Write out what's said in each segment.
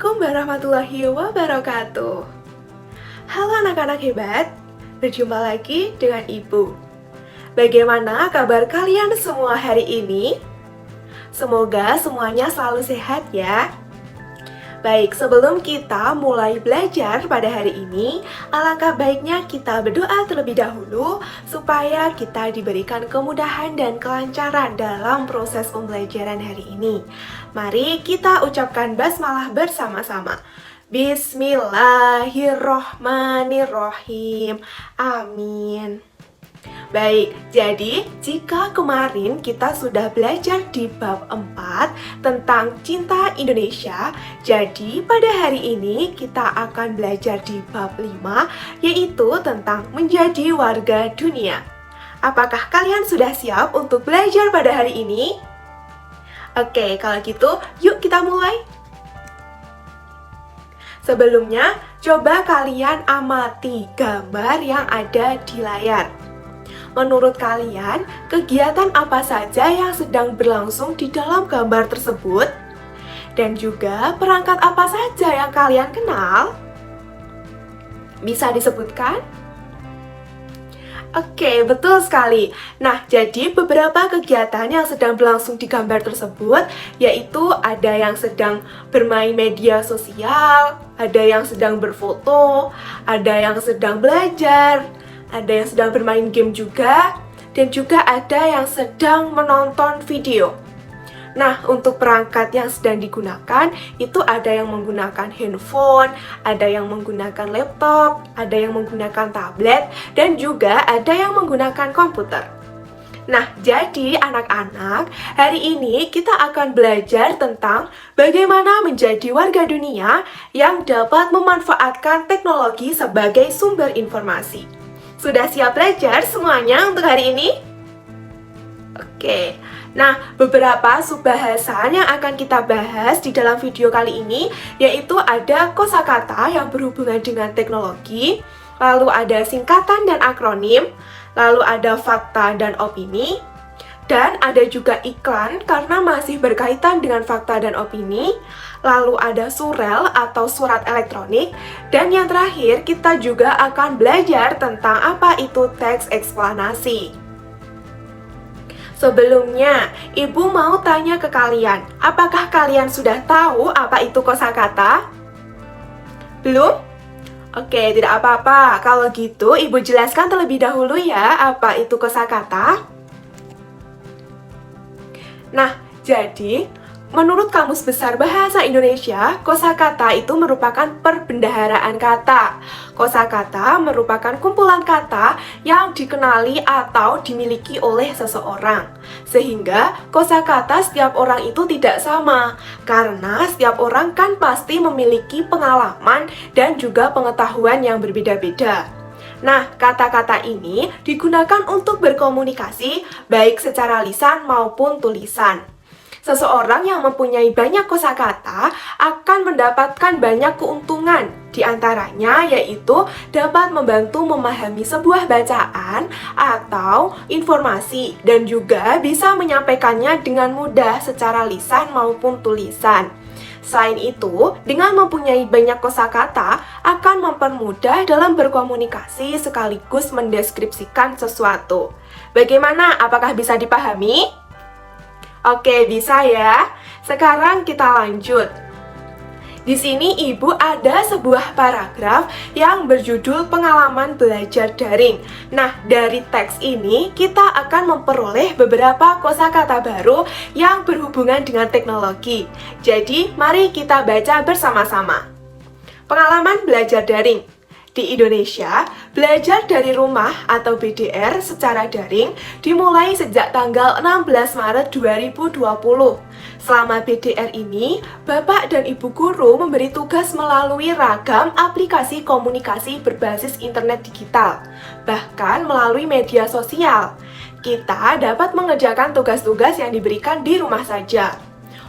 Assalamualaikum warahmatullahi wabarakatuh. Halo anak-anak hebat, berjumpa lagi dengan Ibu. Bagaimana kabar kalian semua hari ini? Semoga semuanya selalu sehat ya. Baik, sebelum kita mulai belajar pada hari ini, alangkah baiknya kita berdoa terlebih dahulu supaya kita diberikan kemudahan dan kelancaran dalam proses pembelajaran hari ini. Mari kita ucapkan basmalah bersama-sama. Bismillahirrohmanirrohim. Amin. Baik, jadi jika kemarin kita sudah belajar di bab 4 tentang cinta Indonesia, jadi pada hari ini kita akan belajar di bab 5, yaitu tentang menjadi warga dunia. Apakah kalian sudah siap untuk belajar pada hari ini? Oke, kalau gitu yuk kita mulai. Sebelumnya, coba kalian amati gambar yang ada di layar. Menurut kalian, kegiatan apa saja yang sedang berlangsung di dalam gambar tersebut? Dan juga perangkat apa saja yang kalian kenal? Bisa disebutkan? Oke, betul sekali. Nah, jadi beberapa kegiatan yang sedang berlangsung di gambar tersebut, yaitu ada yang sedang bermain media sosial, ada yang sedang berfoto, ada yang sedang belajar, ada yang sedang bermain game juga, dan juga ada yang sedang menonton video. Nah, untuk perangkat yang sedang digunakan, itu ada yang menggunakan handphone, ada yang menggunakan laptop, ada yang menggunakan tablet, dan juga ada yang menggunakan komputer. Nah, jadi anak-anak, hari ini kita akan belajar tentang bagaimana menjadi warga dunia yang dapat memanfaatkan teknologi sebagai sumber informasi. Sudah siap belajar semuanya untuk hari ini? Oke, nah beberapa subbahasa yang akan kita bahas di dalam video kali ini yaitu ada kosakata yang berhubungan dengan teknologi, lalu ada singkatan dan akronim, lalu ada fakta dan opini, dan ada juga iklan karena masih berkaitan dengan fakta dan opini, lalu ada surel atau surat elektronik, dan yang terakhir kita juga akan belajar tentang apa itu teks eksplanasi. Sebelumnya, Ibu mau tanya ke kalian, apakah kalian sudah tahu apa itu kosakata? Belum? Oke, tidak apa-apa. Kalau gitu, Ibu jelaskan terlebih dahulu ya apa itu kosakata. Nah, jadi menurut Kamus Besar Bahasa Indonesia, kosakata itu merupakan perbendaharaan kata. Kosakata merupakan kumpulan kata yang dikenali atau dimiliki oleh seseorang. Sehingga kosakata setiap orang itu tidak sama, karena setiap orang kan pasti memiliki pengalaman dan juga pengetahuan yang berbeda-beda. Nah, kata-kata ini digunakan untuk berkomunikasi baik secara lisan maupun tulisan. Seseorang yang mempunyai banyak kosakata akan mendapatkan banyak keuntungan. Di antaranya yaitu dapat membantu memahami sebuah bacaan atau informasi dan juga bisa menyampaikannya dengan mudah secara lisan maupun tulisan. Selain itu, dengan mempunyai banyak kosakata akan mempermudah dalam berkomunikasi sekaligus mendeskripsikan sesuatu. Bagaimana? Apakah bisa dipahami? Oke, bisa ya. Sekarang kita lanjut. Di sini Ibu ada sebuah paragraf yang berjudul pengalaman belajar daring. Nah, dari teks ini kita akan memperoleh beberapa kosakata baru yang berhubungan dengan teknologi. Jadi, mari kita baca bersama-sama. Pengalaman belajar daring. Di Indonesia, belajar dari rumah atau BDR secara daring dimulai sejak tanggal 16 Maret 2020. Selama BDR ini, Bapak dan Ibu guru memberi tugas melalui ragam aplikasi komunikasi berbasis internet digital, bahkan melalui media sosial. Kita dapat mengerjakan tugas-tugas yang diberikan di rumah saja.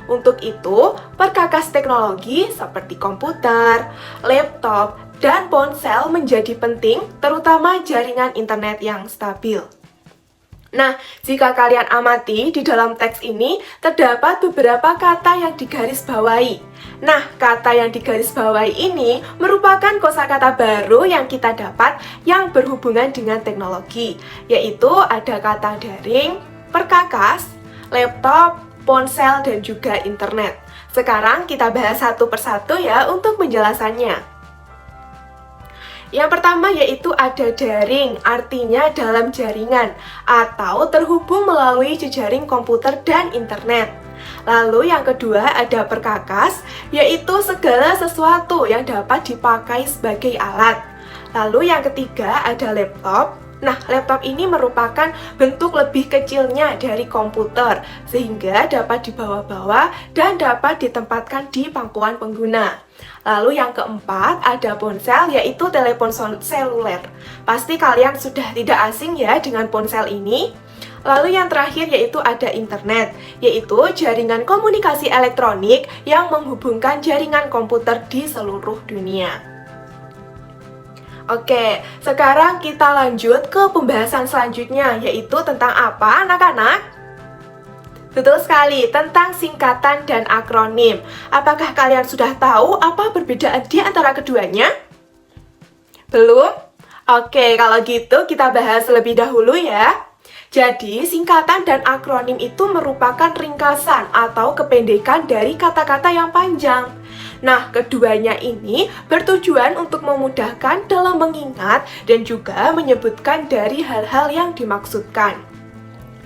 Untuk itu, perkakas teknologi seperti komputer, laptop, dan ponsel menjadi penting, terutama jaringan internet yang stabil. Nah, jika kalian amati di dalam teks ini terdapat beberapa kata yang digarisbawahi. Nah, kata yang digarisbawahi ini merupakan kosakata baru yang kita dapat yang berhubungan dengan teknologi, yaitu ada kata daring, perkakas, laptop, ponsel, dan juga internet. Sekarang kita bahas satu persatu ya untuk penjelasannya. Yang pertama yaitu ada daring, artinya dalam jaringan atau terhubung melalui jejaring komputer dan internet. Lalu yang kedua ada perkakas, yaitu segala sesuatu yang dapat dipakai sebagai alat. Lalu yang ketiga ada laptop. Nah, laptop ini merupakan bentuk lebih kecilnya dari komputer, sehingga dapat dibawa-bawa dan dapat ditempatkan di pangkuan pengguna. Lalu yang keempat ada ponsel, yaitu telepon seluler. Pasti kalian sudah tidak asing ya dengan ponsel ini. Lalu yang terakhir yaitu ada internet, yaitu jaringan komunikasi elektronik yang menghubungkan jaringan komputer di seluruh dunia. Oke, sekarang kita lanjut ke pembahasan selanjutnya, yaitu tentang apa anak-anak? Betul sekali, tentang singkatan dan akronim. Apakah kalian sudah tahu apa perbedaan di antara keduanya? Belum? Oke, kalau gitu kita bahas lebih dahulu ya. Jadi, singkatan dan akronim itu merupakan ringkasan atau kependekan dari kata-kata yang panjang. Nah, keduanya ini bertujuan untuk memudahkan dalam mengingat dan juga menyebutkan dari hal-hal yang dimaksudkan.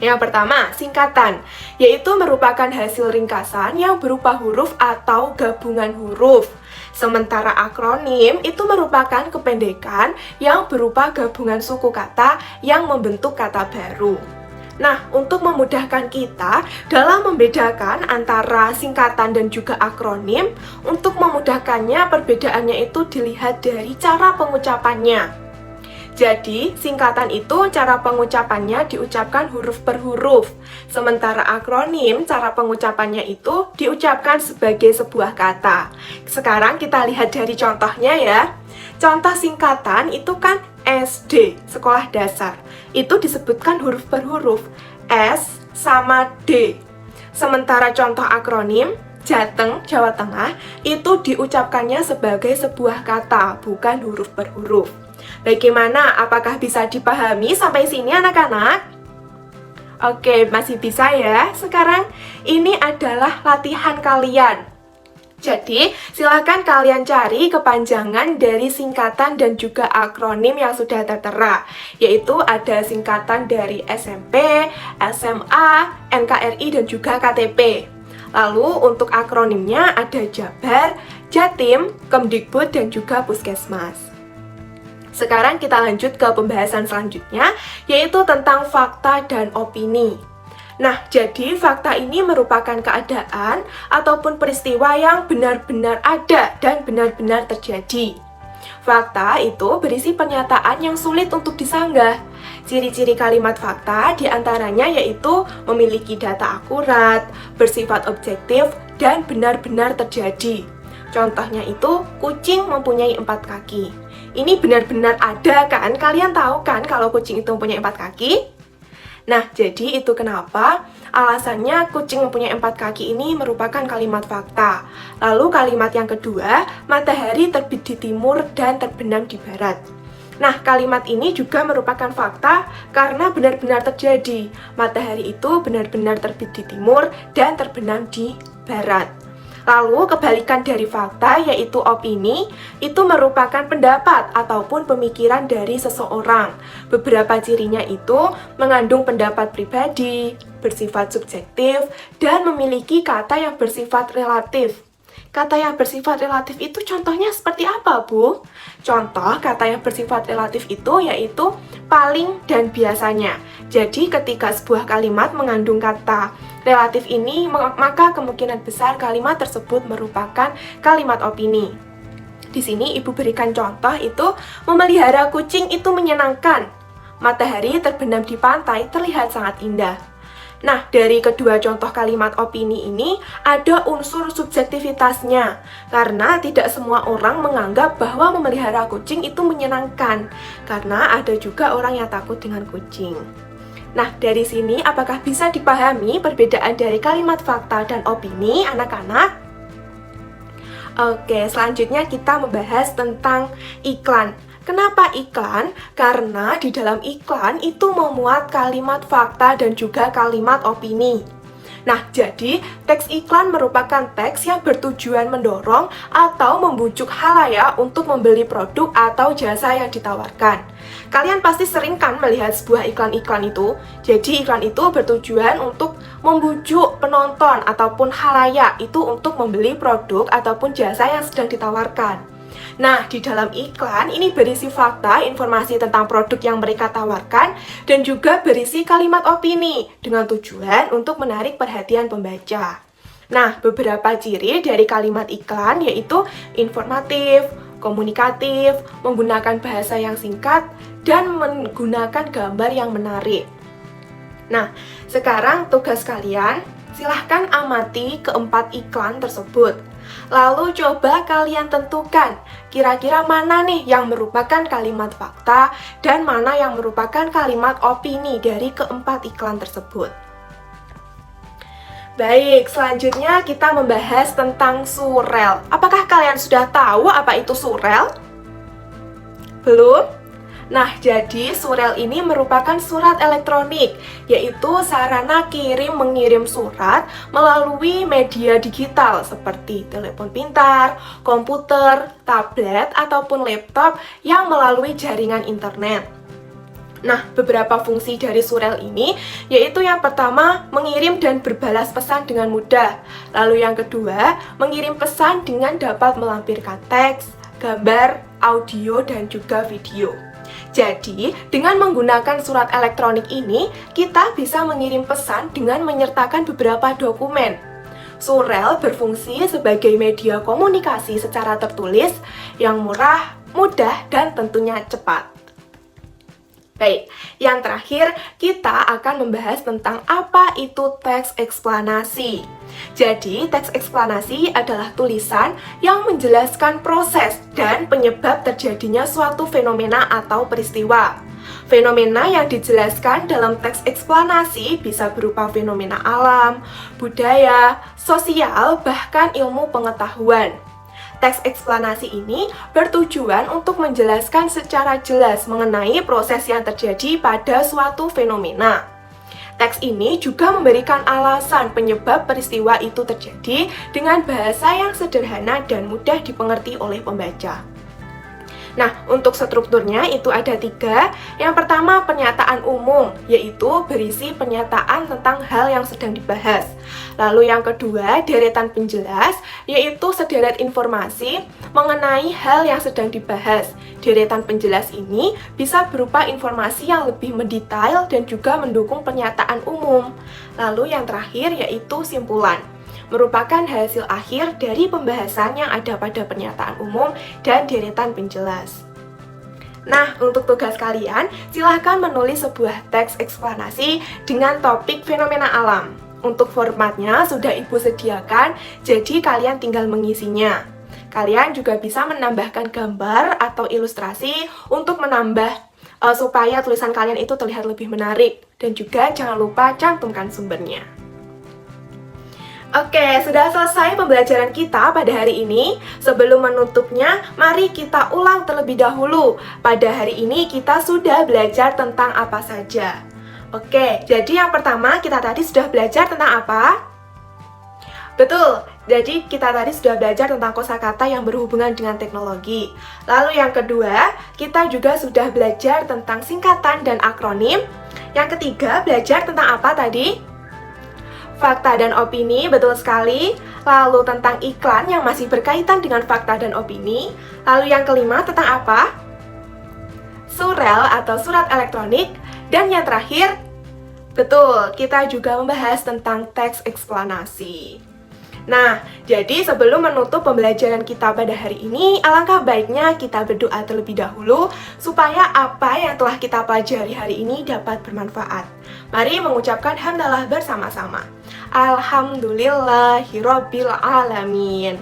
Yang pertama, singkatan, yaitu merupakan hasil ringkasan yang berupa huruf atau gabungan huruf. Sementara akronim itu merupakan kependekan yang berupa gabungan suku kata yang membentuk kata baru. Nah, untuk memudahkan kita dalam membedakan antara singkatan dan juga akronim, untuk memudahkannya perbedaannya itu dilihat dari cara pengucapannya. Jadi, singkatan itu cara pengucapannya diucapkan huruf per huruf, sementara akronim cara pengucapannya itu diucapkan sebagai sebuah kata. Sekarang kita lihat dari contohnya ya. Contoh singkatan itu kan SD, sekolah dasar. Itu disebutkan huruf per huruf, S sama D. Sementara contoh akronim, Jateng, Jawa Tengah, itu diucapkannya sebagai sebuah kata, bukan huruf per huruf. Bagaimana? Apakah bisa dipahami sampai sini anak-anak? Oke, masih bisa ya. Sekarang ini adalah latihan kalian. Jadi, silakan kalian cari kepanjangan dari singkatan dan juga akronim yang sudah tertera, yaitu ada singkatan dari SMP, SMA, NKRI, dan juga KTP. Lalu untuk akronimnya ada Jabar, Jatim, Kemdikbud, dan juga Puskesmas. Sekarang kita lanjut ke pembahasan selanjutnya, yaitu tentang fakta dan opini. Nah, jadi fakta ini merupakan keadaan ataupun peristiwa yang benar-benar ada dan benar-benar terjadi. Fakta itu berisi pernyataan yang sulit untuk disanggah. Ciri-ciri kalimat fakta diantaranya yaitu memiliki data akurat, bersifat objektif, dan benar-benar terjadi. Contohnya itu, kucing mempunyai 4 kaki. Ini benar-benar ada kan? Kalian tahu kan kalau kucing itu mempunyai 4 kaki? Nah, jadi itu kenapa alasannya kucing mempunyai 4 kaki ini merupakan kalimat fakta. Lalu kalimat yang kedua, matahari terbit di timur dan terbenam di barat. Nah, kalimat ini juga merupakan fakta karena benar-benar terjadi. Matahari itu benar-benar terbit di timur dan terbenam di barat. Lalu kebalikan dari fakta yaitu opini, itu merupakan pendapat ataupun pemikiran dari seseorang. Beberapa cirinya itu mengandung pendapat pribadi, bersifat subjektif, dan memiliki kata yang bersifat relatif. Kata yang bersifat relatif itu contohnya seperti apa, Bu? Contoh kata yang bersifat relatif itu yaitu paling dan biasanya. Jadi ketika sebuah kalimat mengandung kata relatif ini, maka kemungkinan besar kalimat tersebut merupakan kalimat opini. Di sini Ibu berikan contoh itu, memelihara kucing itu menyenangkan. Matahari terbenam di pantai terlihat sangat indah. Nah, dari kedua contoh kalimat opini ini ada unsur subjektivitasnya, karena tidak semua orang menganggap bahwa memelihara kucing itu menyenangkan, karena ada juga orang yang takut dengan kucing. Nah, dari sini apakah bisa dipahami perbedaan dari kalimat fakta dan opini, anak-anak? Oke, selanjutnya kita membahas tentang iklan. Kenapa iklan? Karena di dalam iklan itu memuat kalimat fakta dan juga kalimat opini. Nah, jadi teks iklan merupakan teks yang bertujuan mendorong atau membujuk khalayak untuk membeli produk atau jasa yang ditawarkan. Kalian pasti sering kan melihat sebuah iklan-iklan itu. Jadi iklan itu bertujuan untuk membujuk penonton ataupun khalayak itu untuk membeli produk ataupun jasa yang sedang ditawarkan. Nah, di dalam iklan ini berisi fakta, informasi tentang produk yang mereka tawarkan, dan juga berisi kalimat opini dengan tujuan untuk menarik perhatian pembaca. Nah, beberapa ciri dari kalimat iklan yaitu informatif, komunikatif, menggunakan bahasa yang singkat, dan menggunakan gambar yang menarik. Nah, sekarang tugas kalian, silahkan amati keempat iklan tersebut. Lalu coba kalian tentukan kira-kira mana nih yang merupakan kalimat fakta dan mana yang merupakan kalimat opini dari keempat iklan tersebut. Baik, selanjutnya kita membahas tentang surel. Apakah kalian sudah tahu apa itu surel? Belum? Nah, jadi surel ini merupakan surat elektronik, yaitu sarana kirim-mengirim surat melalui media digital seperti telepon pintar, komputer, tablet, ataupun laptop yang melalui jaringan internet. Nah, beberapa fungsi dari surel ini yaitu yang pertama, mengirim dan berbalas pesan dengan mudah. Lalu yang kedua, mengirim pesan dengan dapat melampirkan teks, gambar, audio, dan juga video. Jadi, dengan menggunakan surat elektronik ini, kita bisa mengirim pesan dengan menyertakan beberapa dokumen. Surel berfungsi sebagai media komunikasi secara tertulis yang murah, mudah, dan tentunya cepat. Baik, yang terakhir kita akan membahas tentang apa itu teks eksplanasi. Jadi, teks eksplanasi adalah tulisan yang menjelaskan proses dan penyebab terjadinya suatu fenomena atau peristiwa. Fenomena yang dijelaskan dalam teks eksplanasi bisa berupa fenomena alam, budaya, sosial, bahkan ilmu pengetahuan. Teks eksplanasi ini bertujuan untuk menjelaskan secara jelas mengenai proses yang terjadi pada suatu fenomena. Teks ini juga memberikan alasan penyebab peristiwa itu terjadi dengan bahasa yang sederhana dan mudah dipengerti oleh pembaca. Nah, untuk strukturnya itu ada 3. Yang pertama, pernyataan umum, yaitu berisi pernyataan tentang hal yang sedang dibahas. Lalu yang kedua, deretan penjelas, yaitu sederet informasi mengenai hal yang sedang dibahas. Deretan penjelas ini bisa berupa informasi yang lebih mendetail dan juga mendukung pernyataan umum. Lalu yang terakhir yaitu simpulan, merupakan hasil akhir dari pembahasan yang ada pada pernyataan umum dan deretan penjelas. Nah, untuk tugas kalian, silahkan menulis sebuah teks eksplanasi dengan topik fenomena alam. Untuk formatnya sudah Ibu sediakan, jadi kalian tinggal mengisinya. Kalian juga bisa menambahkan gambar atau ilustrasi untuk menambah supaya tulisan kalian itu terlihat lebih menarik. Dan juga jangan lupa cantumkan sumbernya. Oke, sudah selesai pembelajaran kita pada hari ini. Sebelum menutupnya, mari kita ulang terlebih dahulu. Pada hari ini kita sudah belajar tentang apa saja. Oke, jadi yang pertama kita tadi sudah belajar tentang apa? Betul, jadi kita tadi sudah belajar tentang kosakata yang berhubungan dengan teknologi. Lalu yang kedua, kita juga sudah belajar tentang singkatan dan akronim. Yang ketiga, belajar tentang apa tadi? Fakta dan opini, betul sekali. Lalu tentang iklan yang masih berkaitan dengan fakta dan opini. Lalu yang kelima tentang apa? Surel atau surat elektronik. Dan yang terakhir, betul, kita juga membahas tentang teks eksplanasi. Nah, jadi sebelum menutup pembelajaran kita pada hari ini, alangkah baiknya kita berdoa terlebih dahulu supaya apa yang telah kita pelajari hari ini dapat bermanfaat. Mari mengucapkan hamdalah bersama-sama. Alhamdulillahirabbil alamin.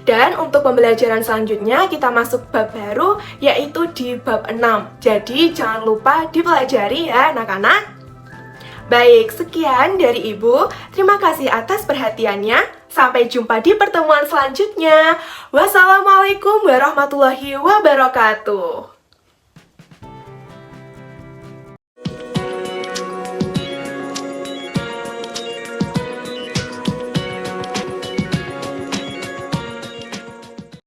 Dan untuk pembelajaran selanjutnya kita masuk bab baru yaitu di bab 6. Jadi jangan lupa dipelajari ya anak-anak. Baik, sekian dari Ibu. Terima kasih atas perhatiannya. Sampai jumpa di pertemuan selanjutnya. Wassalamualaikum warahmatullahi wabarakatuh.